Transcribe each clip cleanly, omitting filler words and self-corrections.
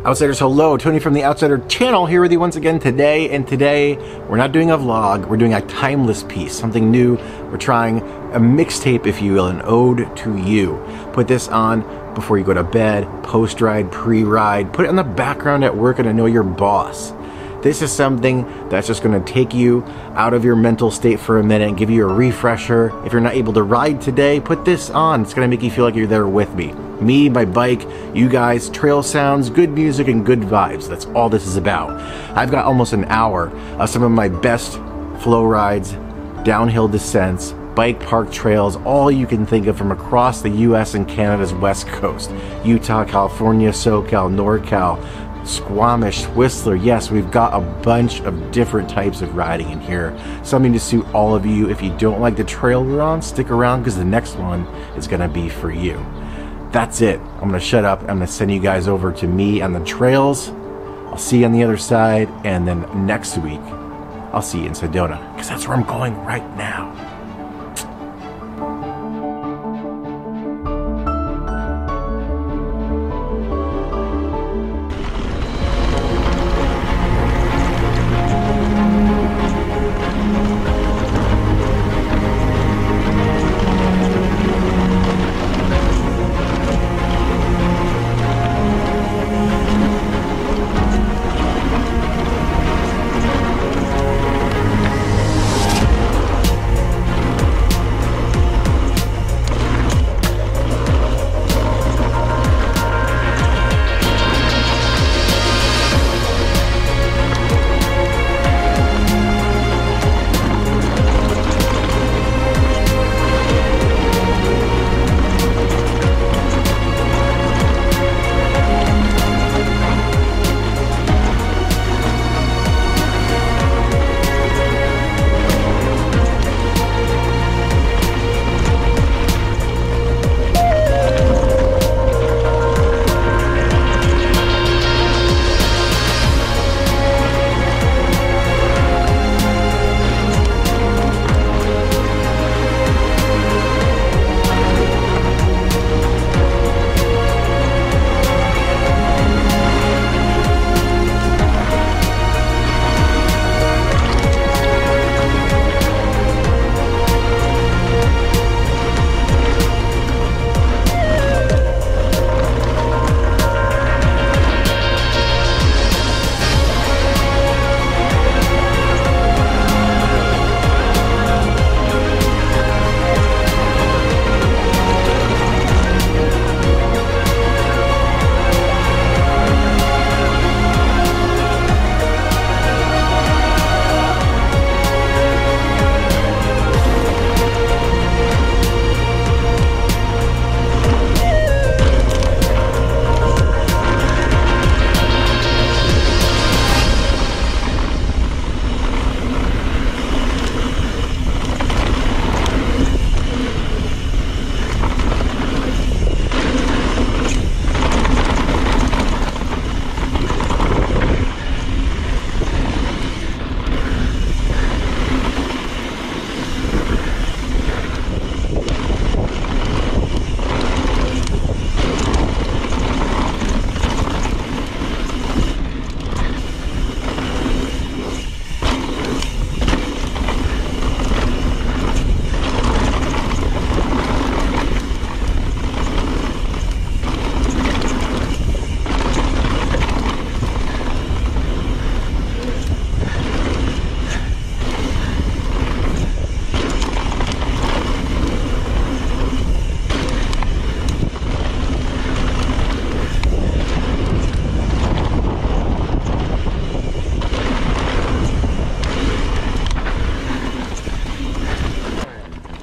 Outsiders, hello. Tony from the Outsider channel here with you once again today. And today, we're not doing a vlog. We're doing a timeless piece, something new. We're trying a mixtape, if you will, an ode to you. Put this on before you go to bed, post-ride, pre-ride. Put it in the background at work and to know your boss. This is something that's just going to take you out of your mental state for a minute and give you a refresher. If you're not able to ride today, put this on. It's going to make you feel like you're there with me. Me, my bike, you guys, trail sounds, good music, and good vibes. That's all this is about. I've got almost an hour of some of my best flow rides, downhill descents, bike park trails, all you can think of from across the US and Canada's West Coast. Utah, California, SoCal, NorCal, Squamish, Whistler. Yes, we've got a bunch of different types of riding in here. Something to suit all of you. If you don't like the trail we're on, stick around because the next one is going to be for you. That's it. I'm going to shut up. I'm going to send you guys over to me on the trails. I'll see you on the other side. And then next week, I'll see you in Sedona because that's where I'm going right now.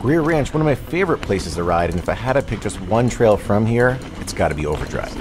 Rear Ranch, one of my favorite places to ride, and if I had to pick just one trail from here, it's got to be Overdrive.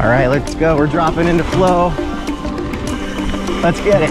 All right, let's go. We're dropping into flow. Let's get it.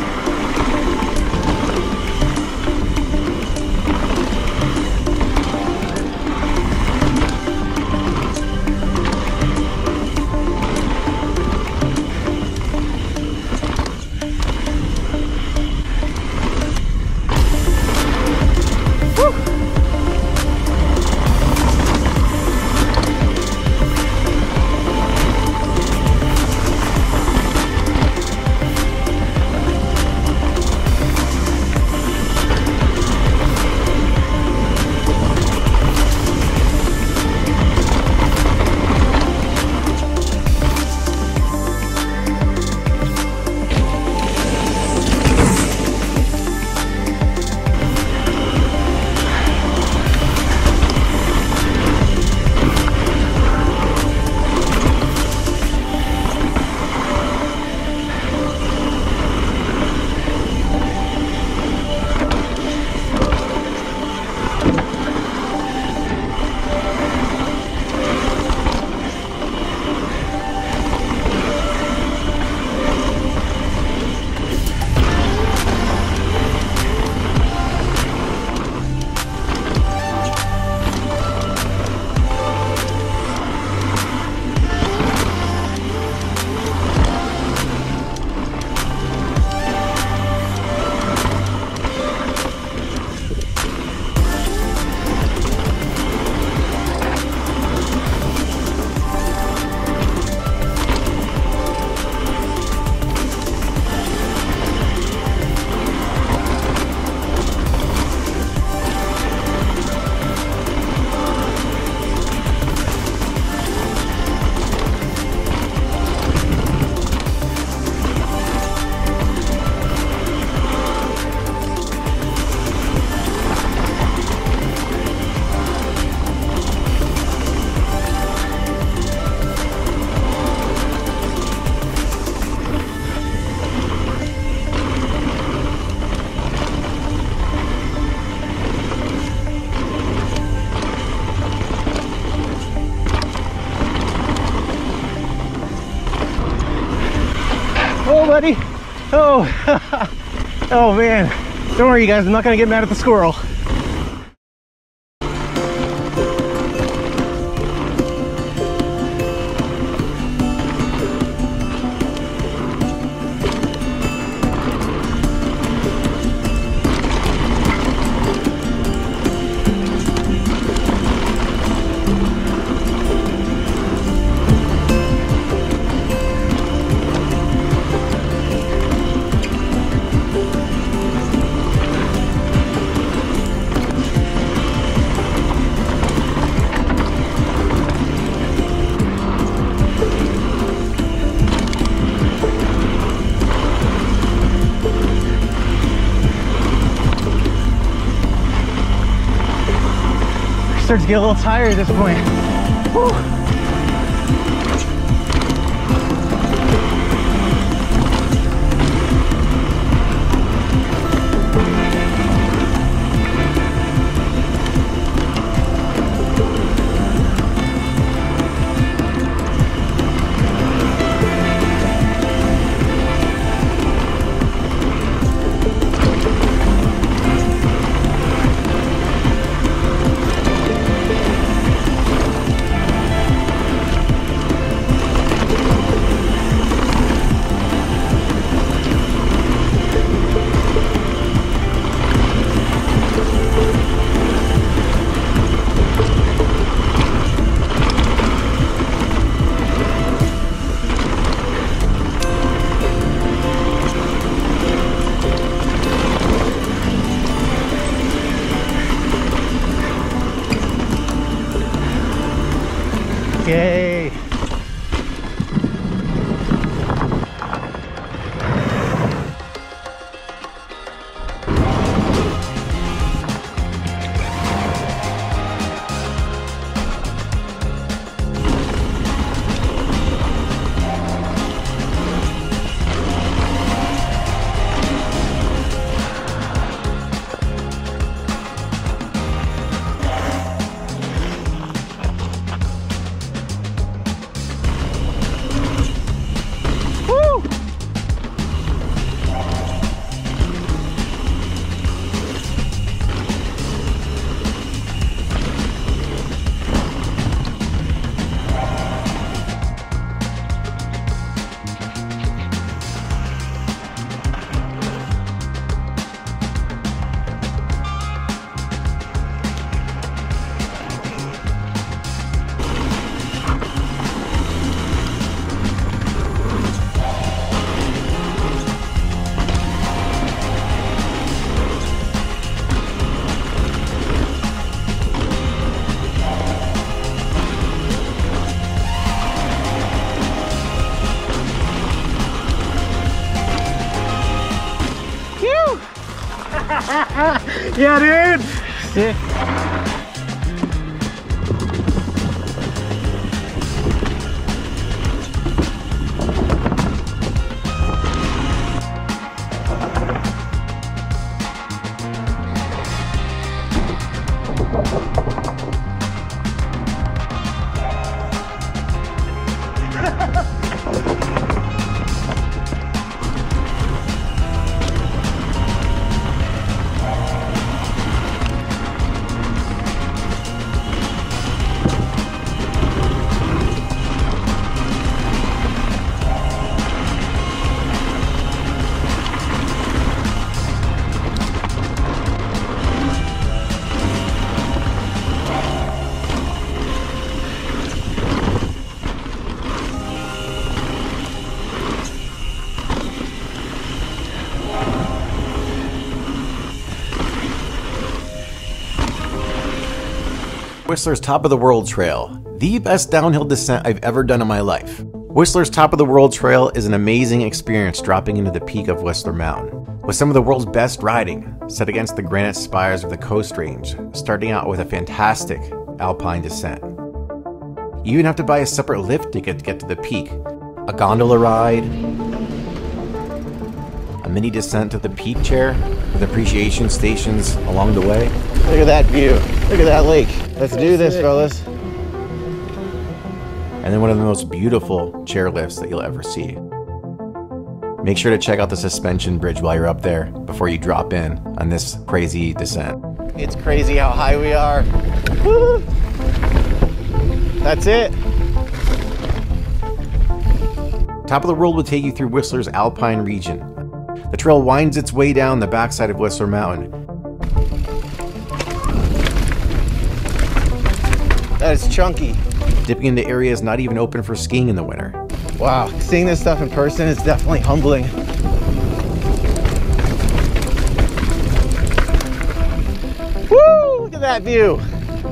Oh, buddy. Oh, oh man. Don't worry, you guys. I'm not gonna get mad at the squirrel. Starts to get a little tired at this point. Whew. Yay! Yeah, dude. Sick. Whistler's Top of the World Trail, the best downhill descent I've ever done in my life. Whistler's Top of the World Trail is an amazing experience dropping into the peak of Whistler Mountain, with some of the world's best riding, set against the granite spires of the Coast Range, starting out with a fantastic alpine descent. You even have to buy a separate lift ticket to get to the peak, a gondola ride, a mini descent to the peak chair, with appreciation stations along the way. Look at that view. Look at that lake. Let's do this, fellas. And then one of the most beautiful chairlifts that you'll ever see. Make sure to check out the suspension bridge while you're up there before you drop in on this crazy descent. It's crazy how high we are. Woo! That's it. Top of the World will take you through Whistler's alpine region. The trail winds its way down the backside of Whistler Mountain. That is chunky. Dipping into areas not even open for skiing in the winter. Wow, seeing this stuff in person is definitely humbling. Woo! Look at that view.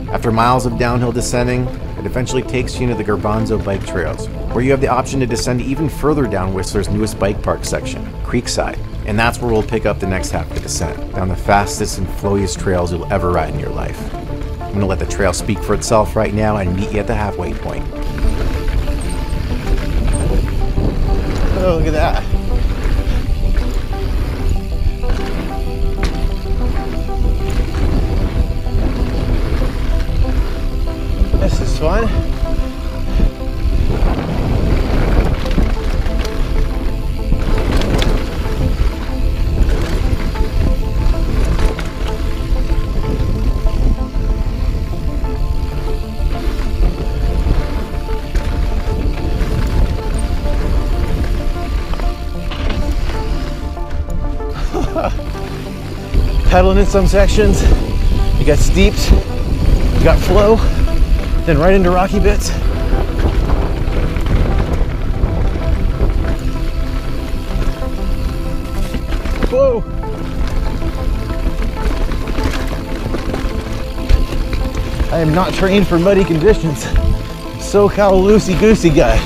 After miles of downhill descending, it eventually takes you into the Garbanzo bike trails, where you have the option to descend even further down Whistler's newest bike park section, Creekside. And that's where we'll pick up the next half of the descent, down the fastest and flowiest trails you'll ever ride in your life. I'm gonna let the trail speak for itself right now and meet you at the halfway point. Oh, look at that. This is fun. Pedaling in some sections, you got steeps, you got flow, then right into rocky bits. Whoa! I am not trained for muddy conditions. SoCal loosey-goosey guy.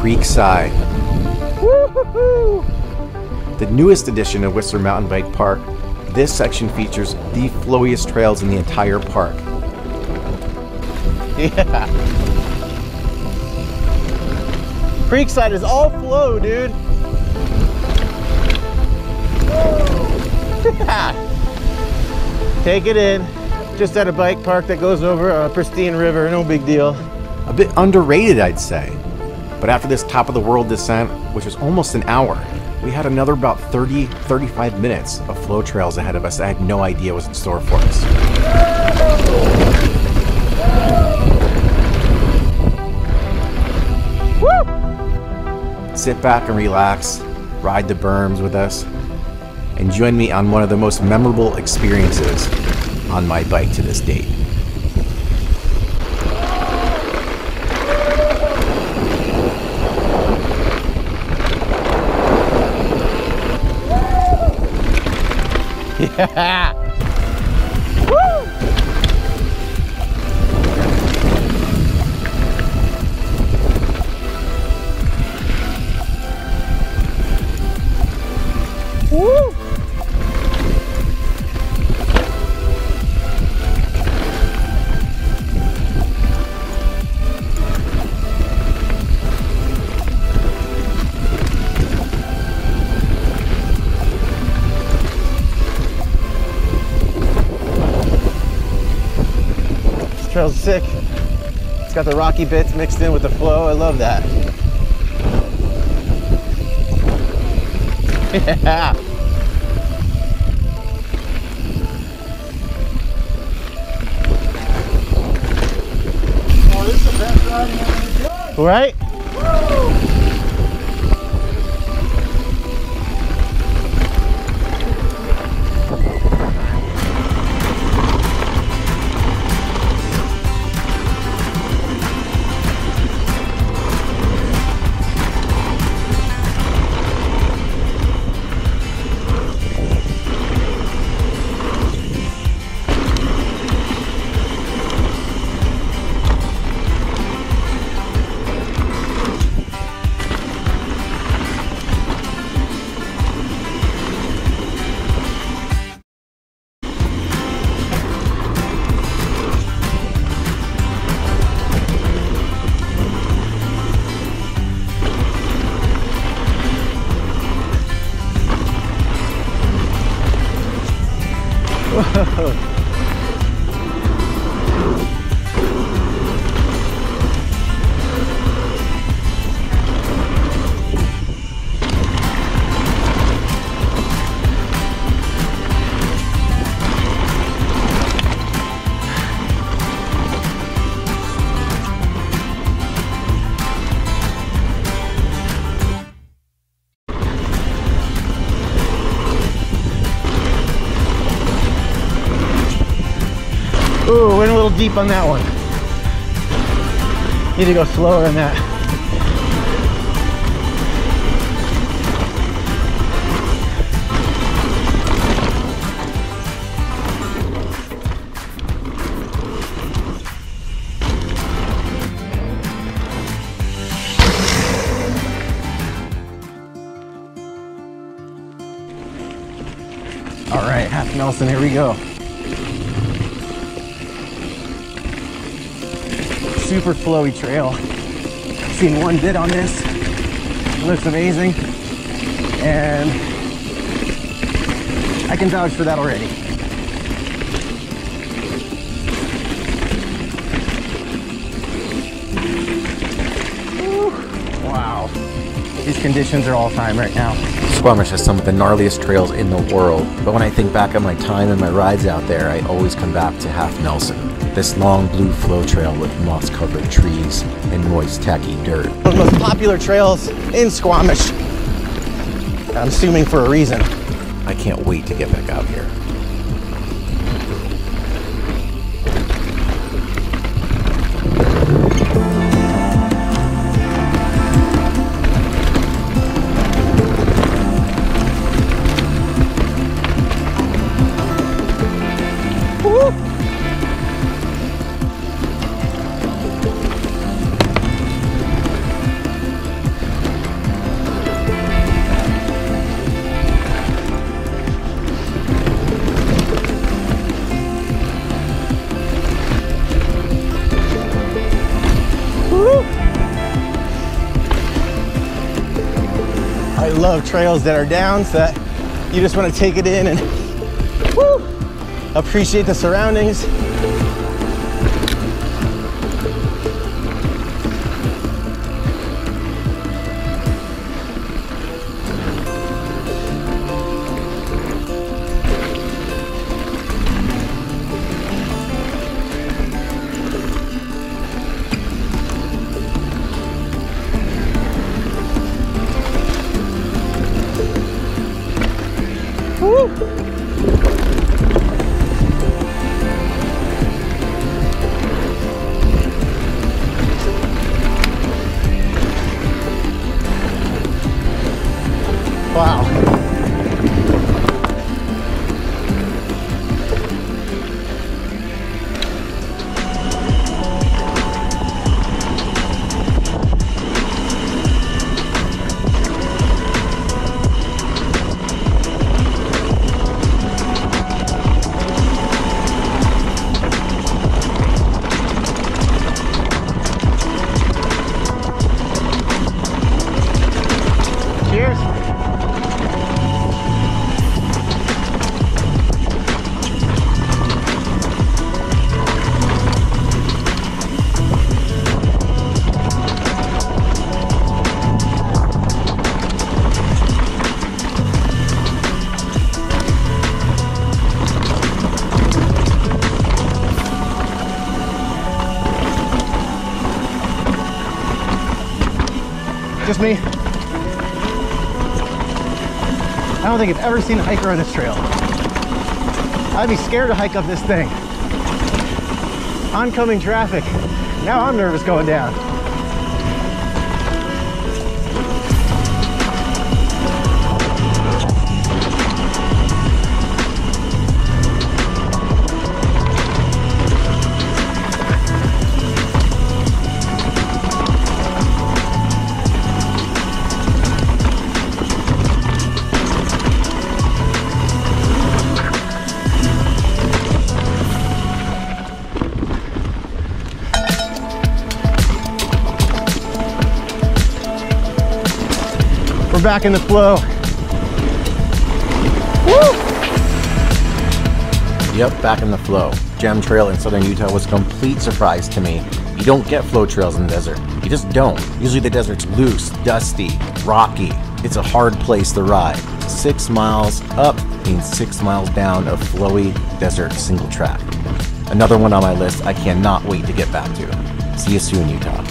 Creekside. Woo-hoo-hoo! The newest addition of Whistler Mountain Bike Park, this section features the flowiest trails in the entire park. Yeah. Creekside is all flow, dude. Take it in. Just at a bike park that goes over a pristine river, no big deal. A bit underrated, I'd say. But after this top of the world descent, which was almost an hour, we had another about 30-35 minutes of flow trails ahead of us that I had no idea was in store for us. Woo! Sit back and relax, ride the berms with us, and join me on one of the most memorable experiences on my bike to this date. Yeah! Woo! sick. It's got the rocky bits mixed in with the flow. I love that. Yeah. Oh, this is the best ride I've ever done. Right? Woo! Ooh, went a little deep on that one. Need to go slower than that. All right, half Nelson, here we go. Super flowy trail. I've seen one bit on this. It looks amazing. And I can vouch for that already. Woo. Wow. These conditions are all time right now. Squamish has some of the gnarliest trails in the world, but when I think back on my time and my rides out there, I always come back to Half Nelson. This long blue flow trail with moss-covered trees and moist, tacky dirt. One of the most popular trails in Squamish. I'm assuming for a reason. I can't wait to get back out here. I love trails that are down so that you just want to take it in and woo, appreciate the surroundings. Woo. Wow. Cheers. Just me? I don't think I've ever seen a hiker on this trail. I'd be scared to hike up this thing. Oncoming traffic. Now I'm nervous going down. We're back in the flow. Woo! Yep, back in the flow. Gem Trail in southern Utah was a complete surprise to me. You don't get flow trails in the desert. You just don't. Usually the desert's loose, dusty, rocky. It's a hard place to ride. 6 miles up means 6 miles down of flowy desert single track. Another one on my list I cannot wait to get back to. See you soon, Utah.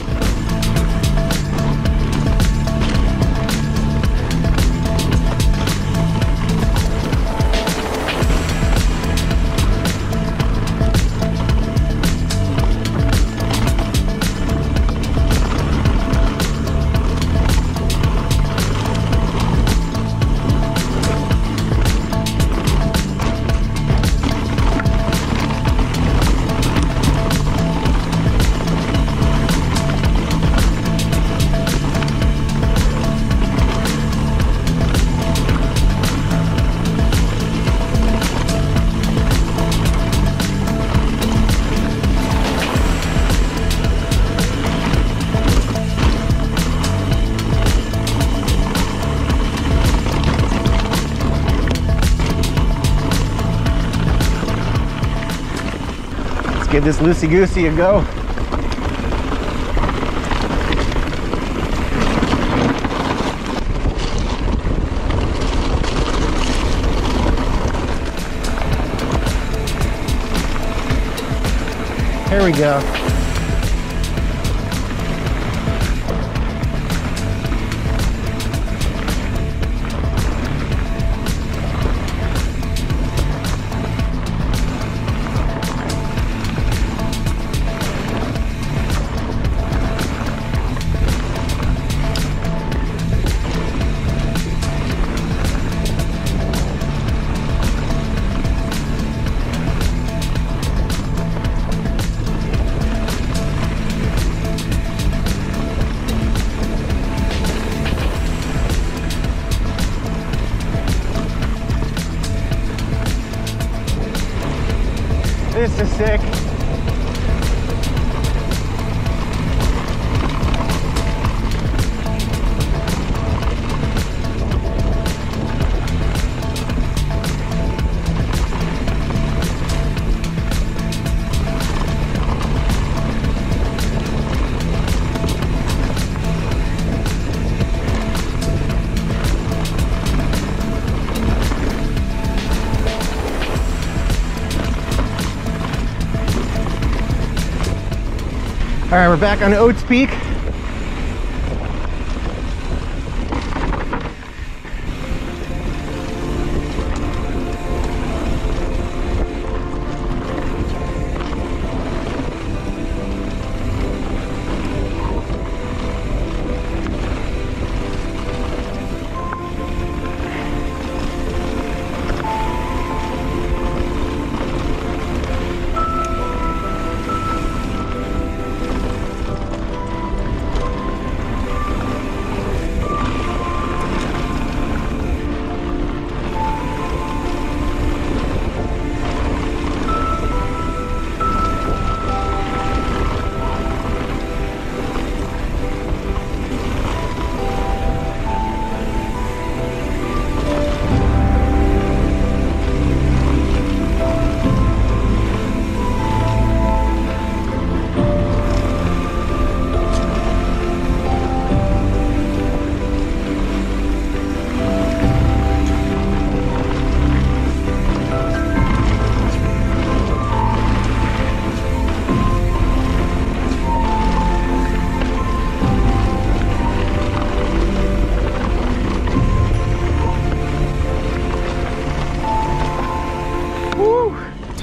Give this loosey-goosey a go. Here we go. This is sick. All right, we're back on Oats Peak.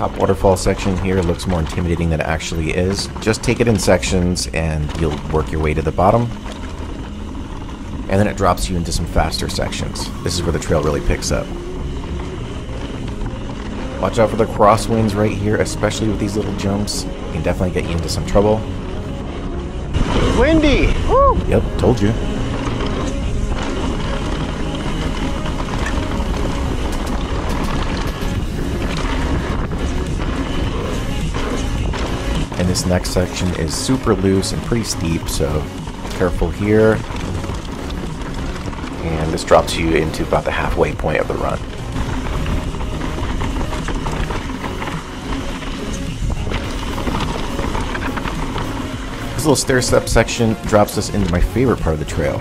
top waterfall section here looks more intimidating than it actually is. Just take it in sections and you'll work your way to the bottom. And then it drops you into some faster sections. This is where the trail really picks up. Watch out for the crosswinds right here, especially with these little jumps. It can definitely get you into some trouble. Windy! Woo! Yep, told you. And this next section is super loose and pretty steep, so careful here. And this drops you into about the halfway point of the run. This little stair step section drops us into my favorite part of the trail.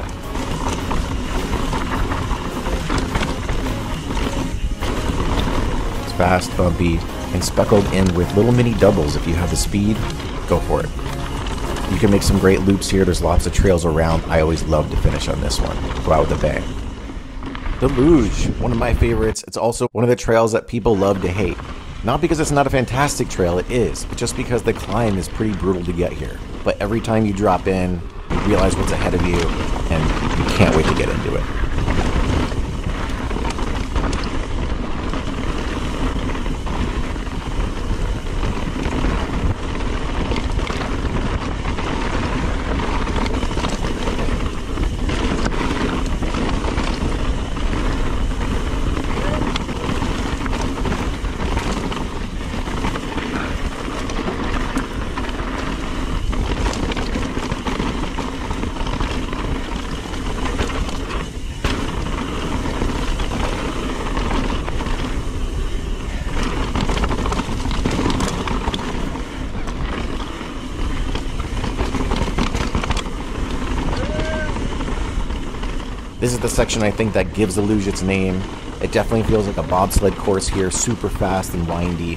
It's fast, bumpy, and speckled in with little mini doubles. If you have the speed, go for it. You can make some great loops here. There's lots of trails around. I always love to finish on this one. Go out with a bang. The Luge, one of my favorites. It's also one of the trails that people love to hate. Not because it's not a fantastic trail, it is, but just because the climb is pretty brutal to get here. But every time you drop in, you realize what's ahead of you, and you can't wait to get into it. This is the section I think that gives the luge its name. It definitely feels like a bobsled course here, super fast and windy.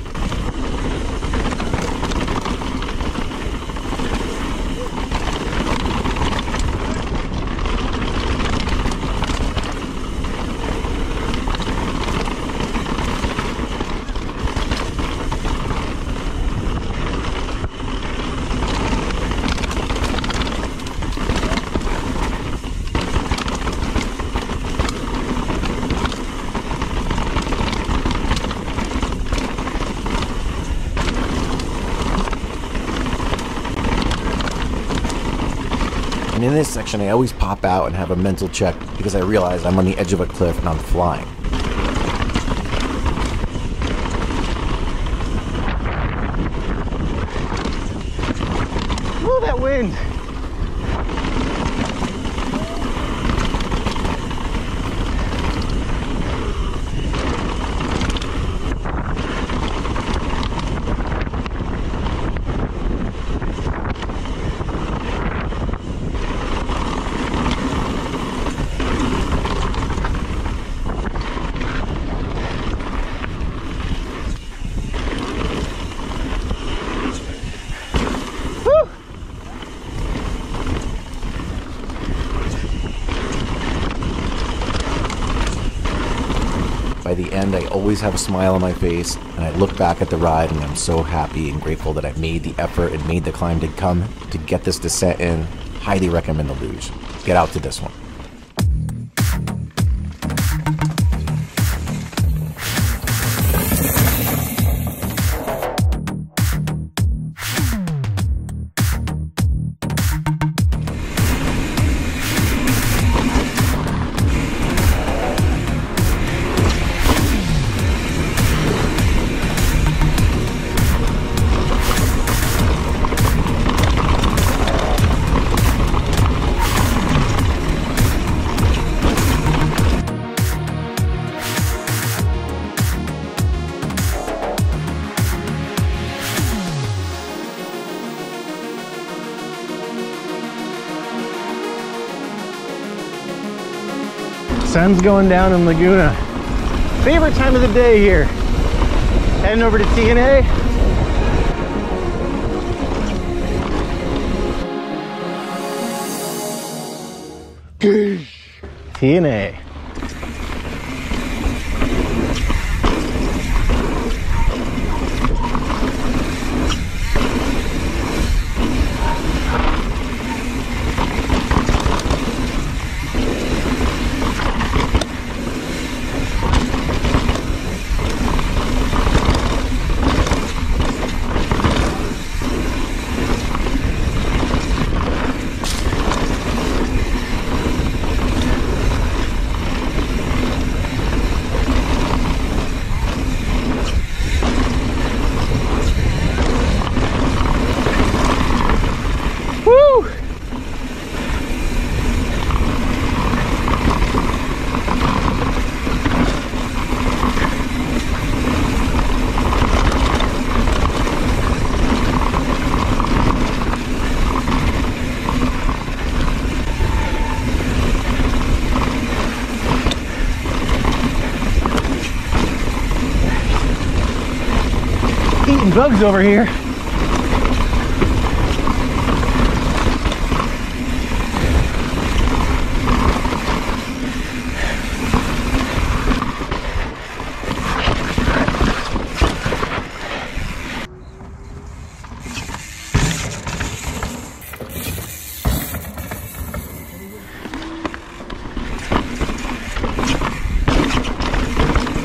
And in this section, I always pop out and have a mental check because I realize I'm on the edge of a cliff and I'm flying. Ooh, that wind! By the end, I always have a smile on my face, and I look back at the ride and I'm so happy and grateful that I made the effort and made the climb to come to get this descent in. Highly recommend the luge. Get out to this one. Sun's going down in Laguna. Favorite time of the day here. Heading over to TNA. TNA. some bugs over here.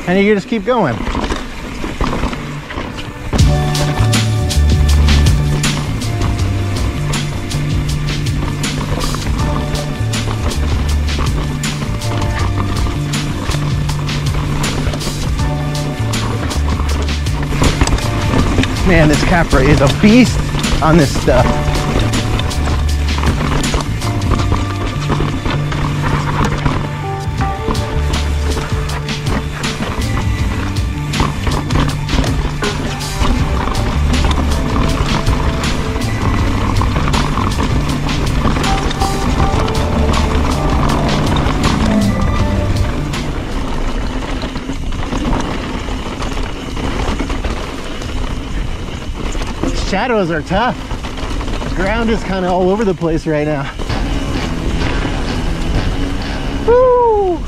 And you just keep going. Man, this Capra is a beast on this stuff. Shadows are tough. The ground is kind of all over the place right now. Woo!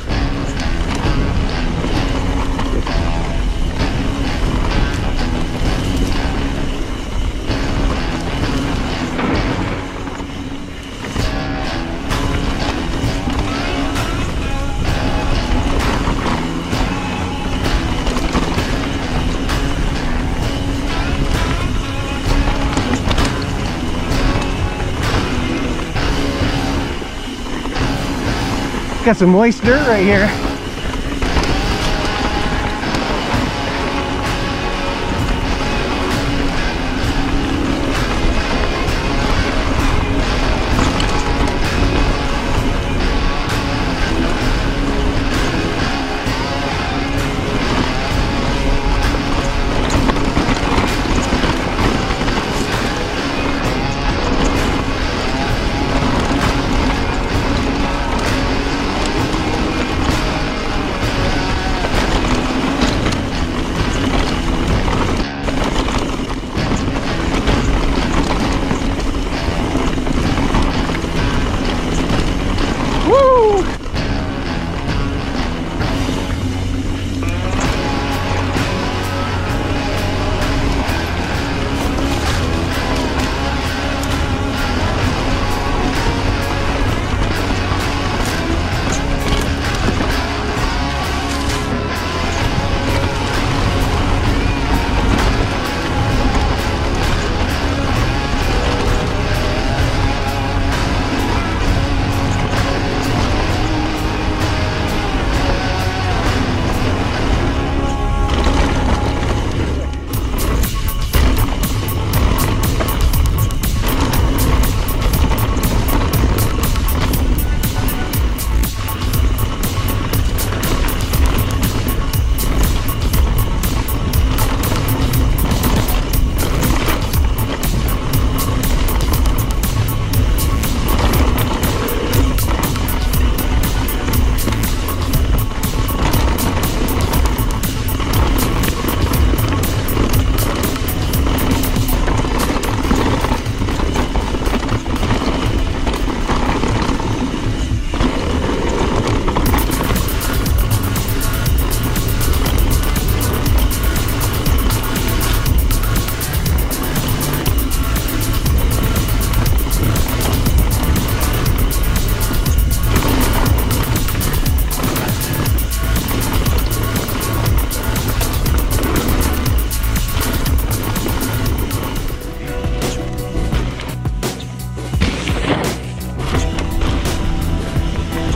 Got some moist dirt right here.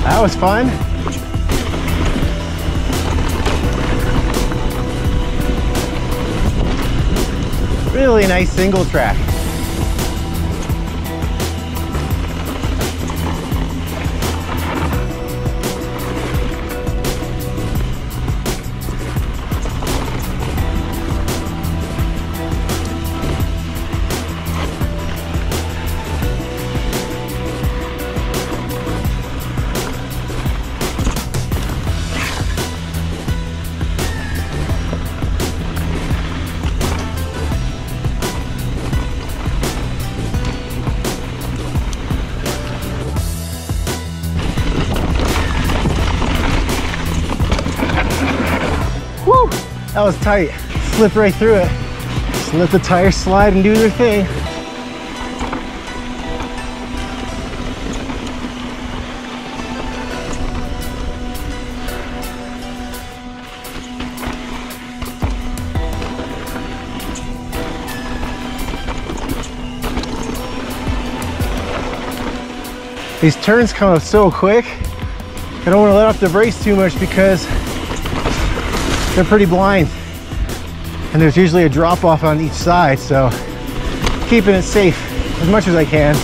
That was fun. Really nice single track. That was tight. Slipped right through it. Just let the tires slide and do their thing. These turns come up so quick. I don't want to let off the brakes too much because they're pretty blind. And there's usually a drop off on each side, so keeping it safe as much as I can.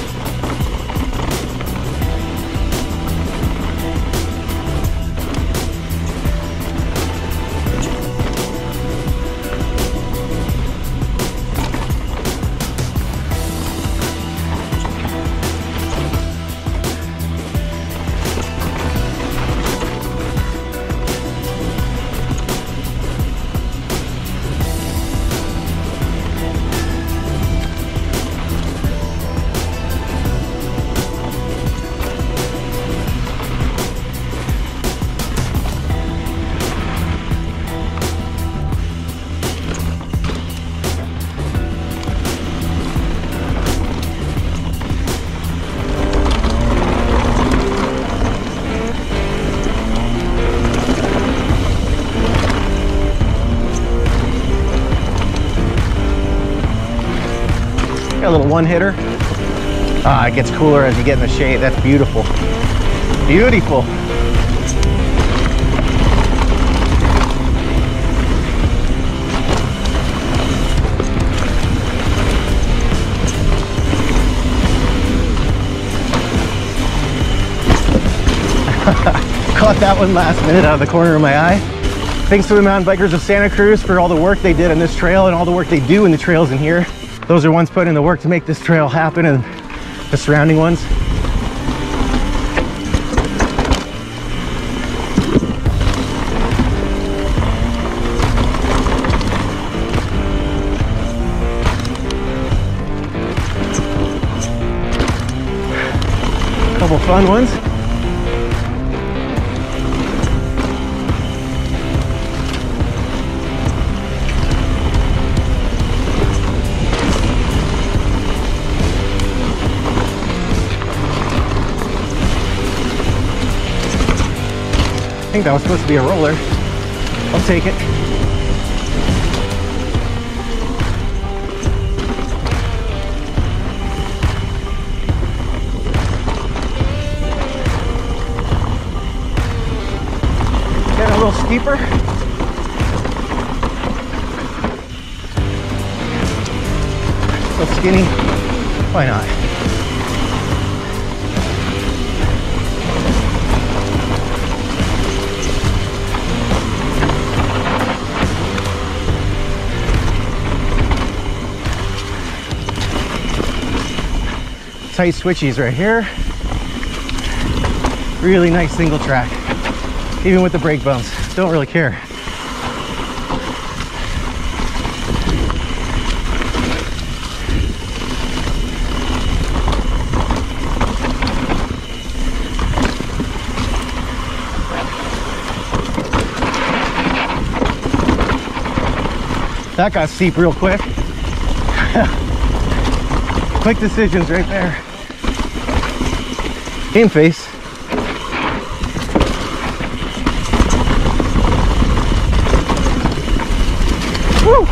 Got a little one hitter. Ah, it gets cooler as you get in the shade. That's beautiful. Beautiful. Caught that one last minute out of the corner of my eye. Thanks to the mountain bikers of Santa Cruz for all the work they did on this trail and all the work they do in the trails in here. Those are ones put in the work to make this trail happen, and the surrounding ones. Couple fun ones. I think that was supposed to be a roller. I'll take it. Get a little steeper. A little skinny. Why not? Tight switchies right here. Really nice single track. Even with the brake bumps. Don't really care. That got steep real quick. Quick decisions right there. Game face. Woo!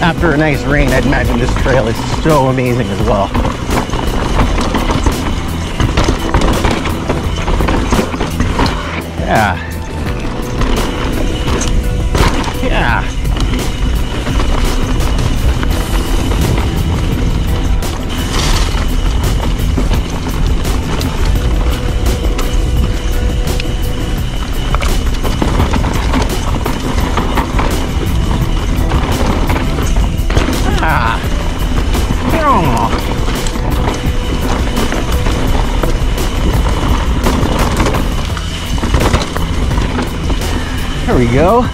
After a nice rain, I'd imagine this trail is so amazing as well. Yeah. Yeah. Ah. Oh. There we go.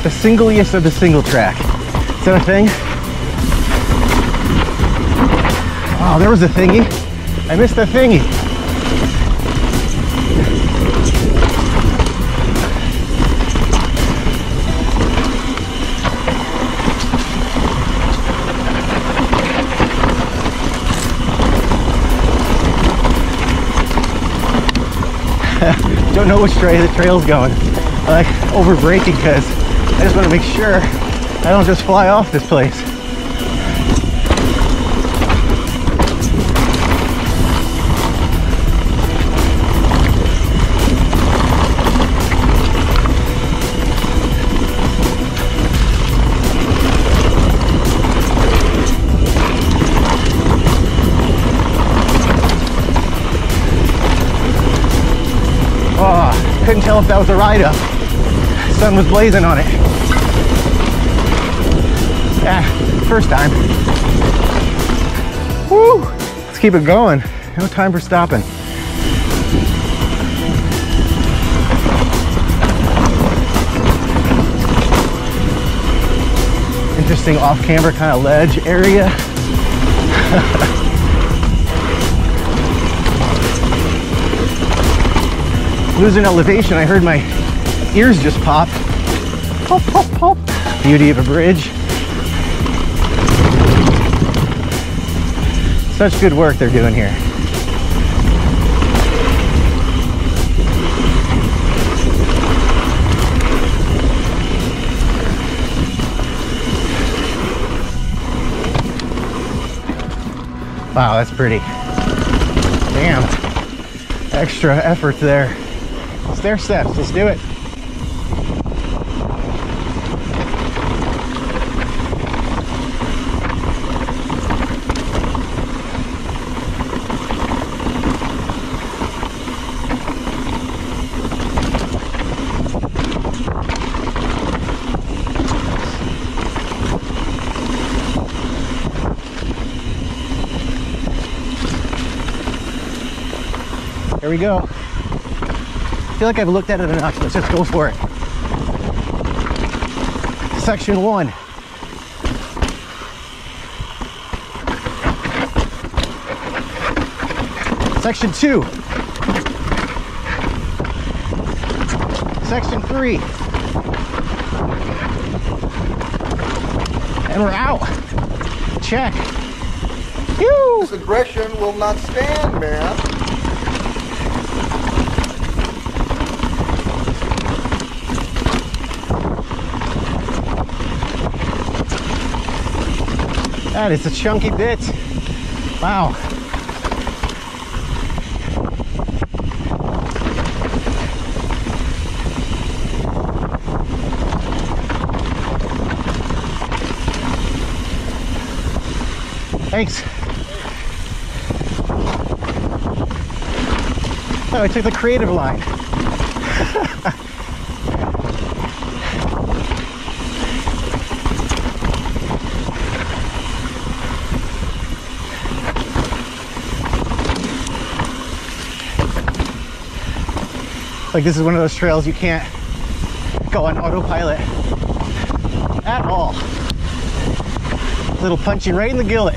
The singliest of the single track. Is that a thing? Oh, there was a thingy. I missed the thingy. Don't know which way the trail's going. I like over braking because I just want to make sure I don't just fly off this place. Oh, couldn't tell if that was a ride up. The sun was blazing on it. Yeah, first time. Woo! Let's keep it going. No time for stopping. Interesting off-camber kind of ledge area. Losing elevation, I heard my ears just pop. Pop, pop, pop. Beauty of a bridge. Such good work they're doing here. Wow, that's pretty. Damn. Extra effort there. Stair steps, let's do it. Here we go. I feel like I've looked at it enough. Let's just go for it. Section 1. Section 2. Section 3. And we're out. Check. Whew. This aggression will not stand, man. That is a chunky bit. Wow. Thanks. Oh, I took the creative line. Like, this is one of those trails you can't go on autopilot at all. Little punching right in the gillet.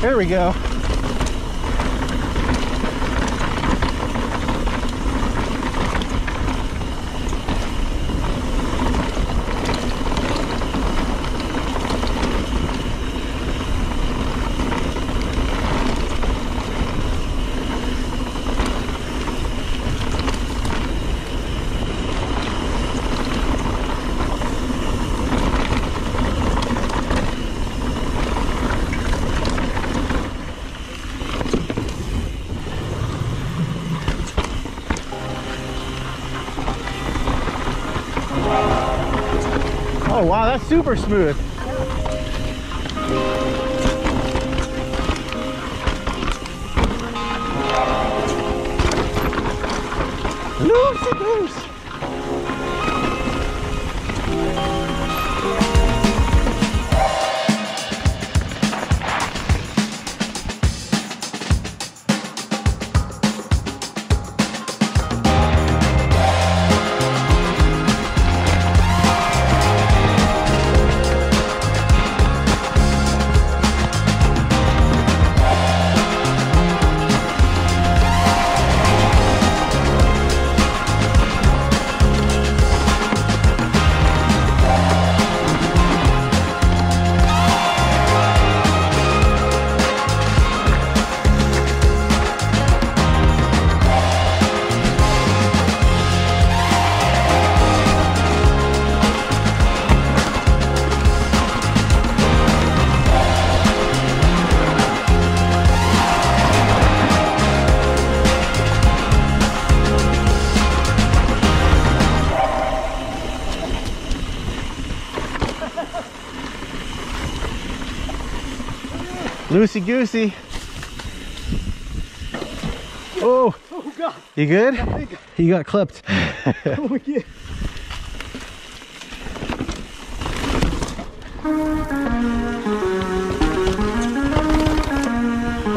There we go. Oh wow, that's super smooth. Loosey goose. Loosey goosey. Oh, Oh God. you good? You got clipped. Oh yeah.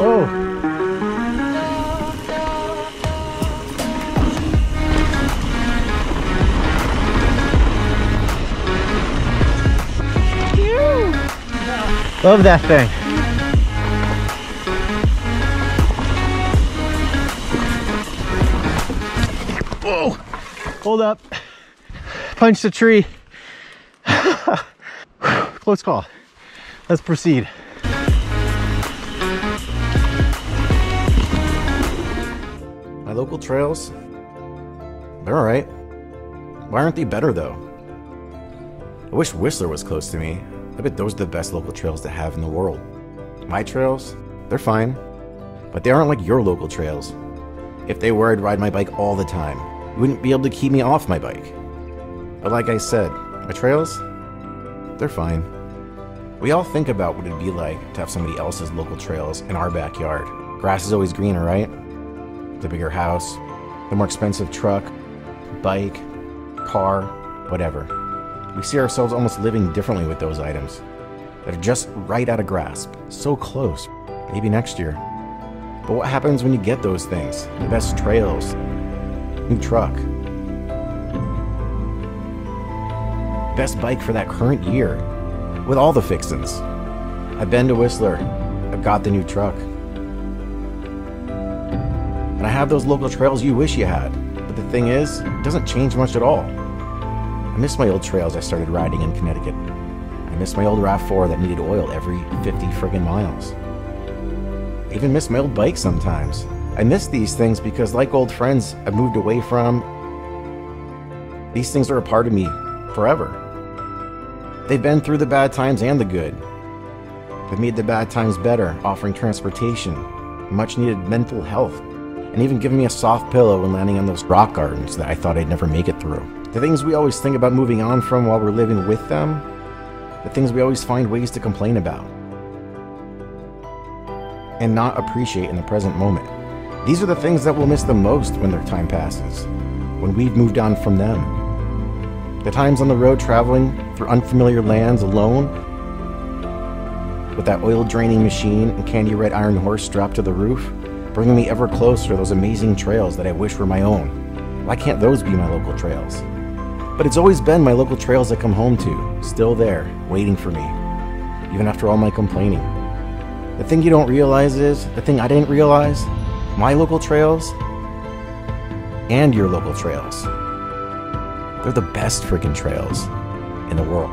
Oh. Love that thing. Whoa. Hold up. Punch the tree. Close call. Let's proceed. My local trails, they're alright. Why aren't they better though? I wish Whistler was close to me. I bet those are the best local trails to have in the world. My trails, they're fine, but they aren't like your local trails. If they were, I'd ride my bike all the time. You wouldn't be able to keep me off my bike. But like I said, my trails, they're fine. We all think about what it'd be like to have somebody else's local trails in our backyard. Grass is always greener, right? The bigger house, the more expensive truck, bike, car, whatever. We see ourselves almost living differently with those items that are just right out of grasp, so close, maybe next year. But what happens when you get those things? The best trails, new truck, best bike for that current year, with all the fixins. I've been to Whistler, I've got the new truck. And I have those local trails you wish you had, but the thing is, it doesn't change much at all. I miss my old trails I started riding in Connecticut. I miss my old RAV4 that needed oil every 50 friggin' miles. I even miss my old bike sometimes. I miss these things because, like old friends I've moved away from, these things are a part of me forever. They've been through the bad times and the good. They've made the bad times better, offering transportation, much needed mental health, and even giving me a soft pillow when landing on those rock gardens that I thought I'd never make it through. The things we always think about moving on from while we're living with them, the things we always find ways to complain about and not appreciate in the present moment. These are the things that we'll miss the most when their time passes, when we've moved on from them. The times on the road traveling through unfamiliar lands alone, with that oil-draining machine and candy red iron horse strapped to the roof, bringing me ever closer to those amazing trails that I wish were my own. Why can't those be my local trails? But it's always been my local trails I come home to, still there, waiting for me, even after all my complaining. The thing you don't realize is, the thing I didn't realize, my local trails and your local trails, they're the best freaking trails in the world.